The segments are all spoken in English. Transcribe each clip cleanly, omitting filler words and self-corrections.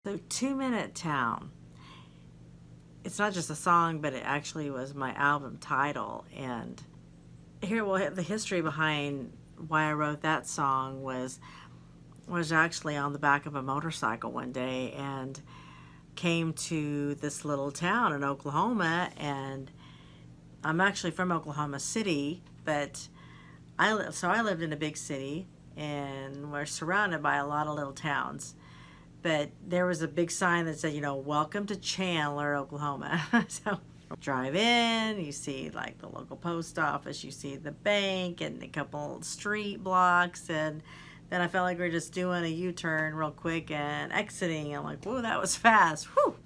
So 2 Minute Town. It's not just a song, but it actually was my album title. And here, well, the history behind why I wrote that song was actually on the back of a motorcycle one day, and came to this little town in Oklahoma. And I'm actually from Oklahoma City, but I lived in a big city, and we're surrounded by a lot of little towns. But there was a big sign that said, welcome to Chandler, Oklahoma. So drive in, you see like the local post office, you see the bank and a couple street blocks, and then I felt like we were just doing a U-turn real quick and exiting. I'm like, whoa, that was fast. Whew.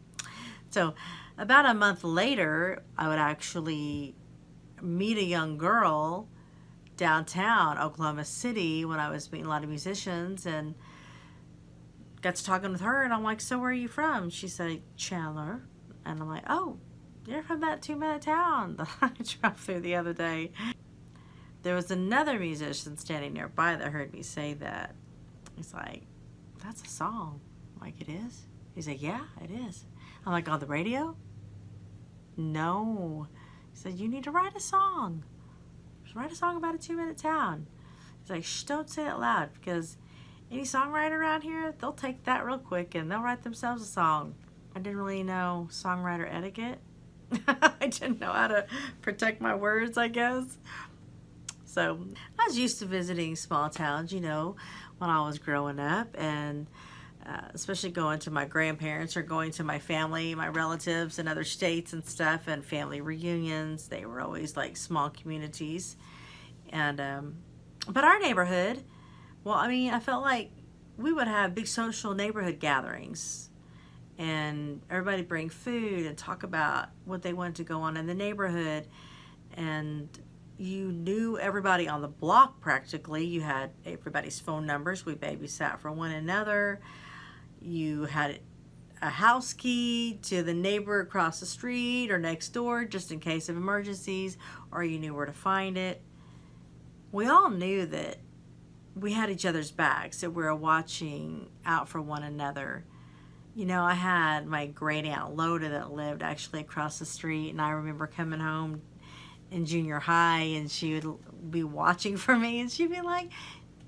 So about a month later, I would actually meet a young girl downtown Oklahoma City when I was meeting a lot of musicians, and got to talking with her, and I'm like, so where are you from? She said, Chandler. And I'm like, oh, you're from that 2 Minute Town that I drove through the other day. There was another musician standing nearby that heard me say that. He's like, that's a song. I'm like, it is? He's like, yeah, it is. I'm like, on the radio? No. He said, you need to write a song. Just write a song about a 2 Minute Town. He's like, shh, don't say it loud, because any songwriter around here, they'll take that real quick and they'll write themselves a song. I didn't really know songwriter etiquette. I didn't know how to protect my words, I guess. So I was used to visiting small towns, when I was growing up, and especially going to my grandparents or going to my family, my relatives in other states and stuff, and family reunions. They were always like small communities. And but our neighborhood, well, I felt like we would have big social neighborhood gatherings, and everybody bring food and talk about what they wanted to go on in the neighborhood. And you knew everybody on the block practically. You had everybody's phone numbers. We babysat for one another. You had a house key to the neighbor across the street or next door just in case of emergencies, or you knew where to find it. We all knew that we had each other's backs, that we were watching out for one another. I had my great aunt Loda that lived actually across the street, and I remember coming home in junior high, and she would be watching for me, and she'd be like,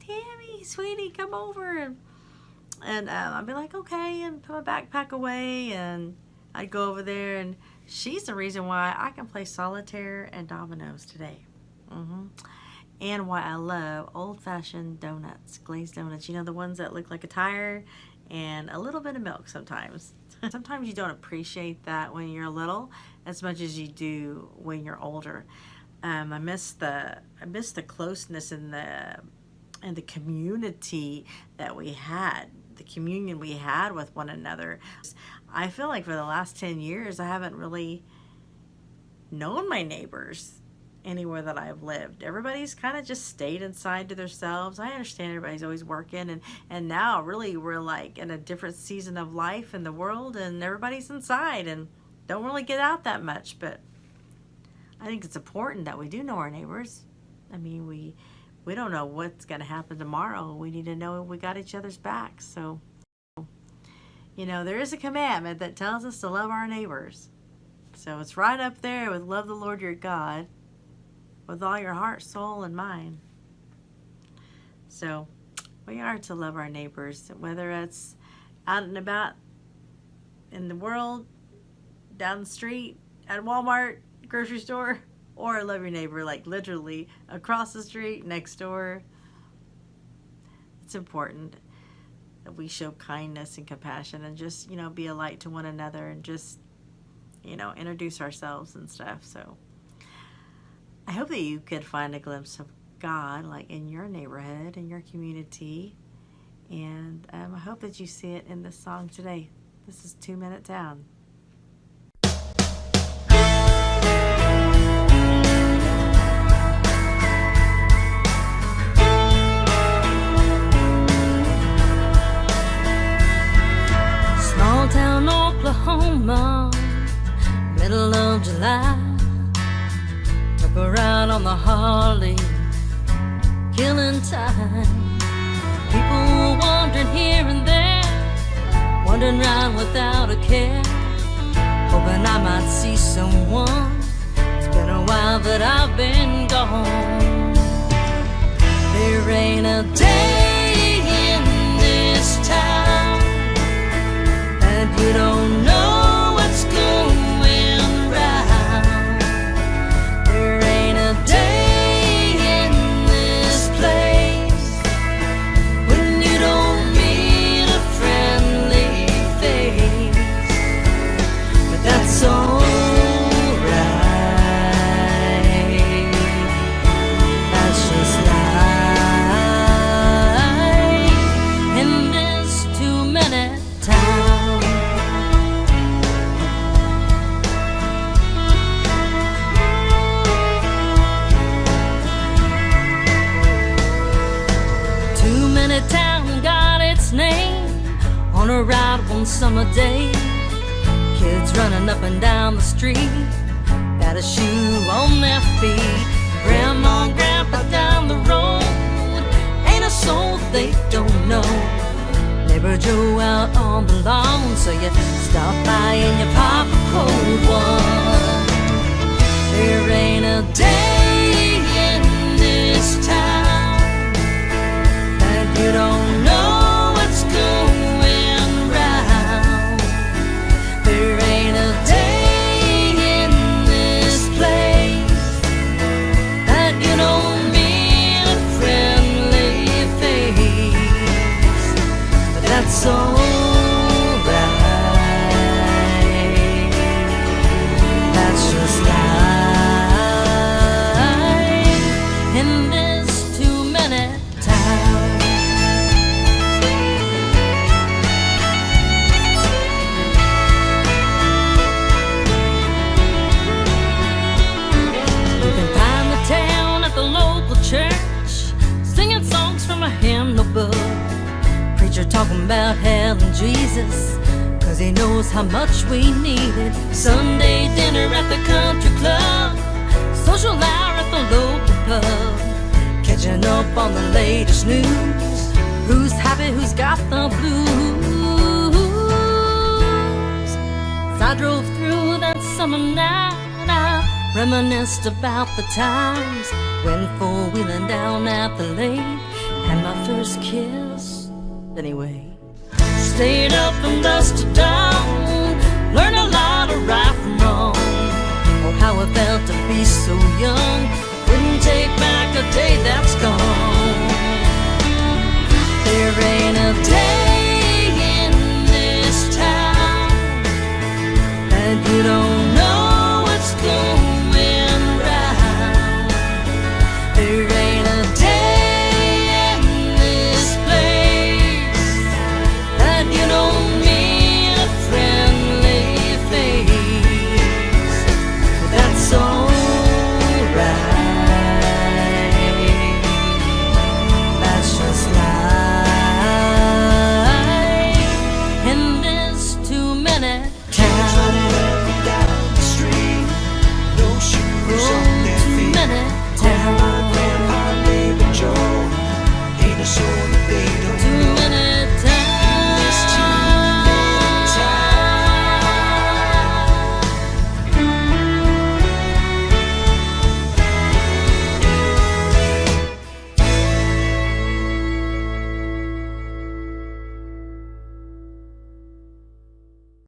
Tammy, sweetie, come over. And I'd be like, okay, and put my backpack away, and I'd go over there, and she's the reason why I can play solitaire and dominoes today. And why I love old-fashioned donuts, glazed donuts. The ones that look like a tire and a little bit of milk sometimes. Sometimes you don't appreciate that when you're little as much as you do when you're older. I miss the closeness in the community that we had, the communion we had with one another. I feel like for the last 10 years, I haven't really known my neighbors anywhere that I've lived. Everybody's kind of just stayed inside to themselves. I understand everybody's always working, and now really we're like in a different season of life in the world, and everybody's inside and don't really get out that much. But I think it's important that we do know our neighbors. We don't know what's going to happen tomorrow. We need to know we got each other's backs. So there is a commandment that tells us to love our neighbors. So it's right up there with love the Lord your God with all your heart, soul, and mind. So we are to love our neighbors, whether it's out and about in the world, down the street, at Walmart, grocery store, or love your neighbor like literally across the street, next door. It's important that we show kindness and compassion, and just be a light to one another, and just introduce ourselves and stuff. So I hope that you could find a glimpse of God like in your neighborhood, in your community, and I hope that you see it in this song today. This is 2 Minute Town. Small town Oklahoma, middle of July. Took a ride on the Harley, killing time. People were wandering here and there, wondering wandering around without a care, hoping I might see someone. It's been a while that I've been gone. There ain't a day in this town that you don't know what's going round. There ain't a day in this place when you don't meet a friendly face. But that's alright. That's just life in this two-minute town. Two-minute town got its name on a ride one summer day. Kids running up and down the street, got a shoe on their feet. Grandma and grandpa down the road, ain't a soul they don't know. Neighbor Joe out on the lawn, so you stop by and you pop a cold one. There ain't a day in this town that you don't know what's going round. There ain't a day in this place that you don't meet a friendly face. But that's alright. That's just life in this two-minute town. You can find the town at the local church, singing songs from a hymnal book. Preacher talking about hell and Jesus, 'cause he knows how much we need it. Sunday dinner at the country club, social hour at the local pub, catching up on the latest news. Who's happy, who's got the blues? As I drove through that summer night, I reminisced about the times when four-wheeling down at the lake had my first kiss. Anyway, stayed up from dusk to dawn, learned a lot of right from wrong. Oh, how it felt to be so young, wouldn't take back a day that's gone. There ain't a day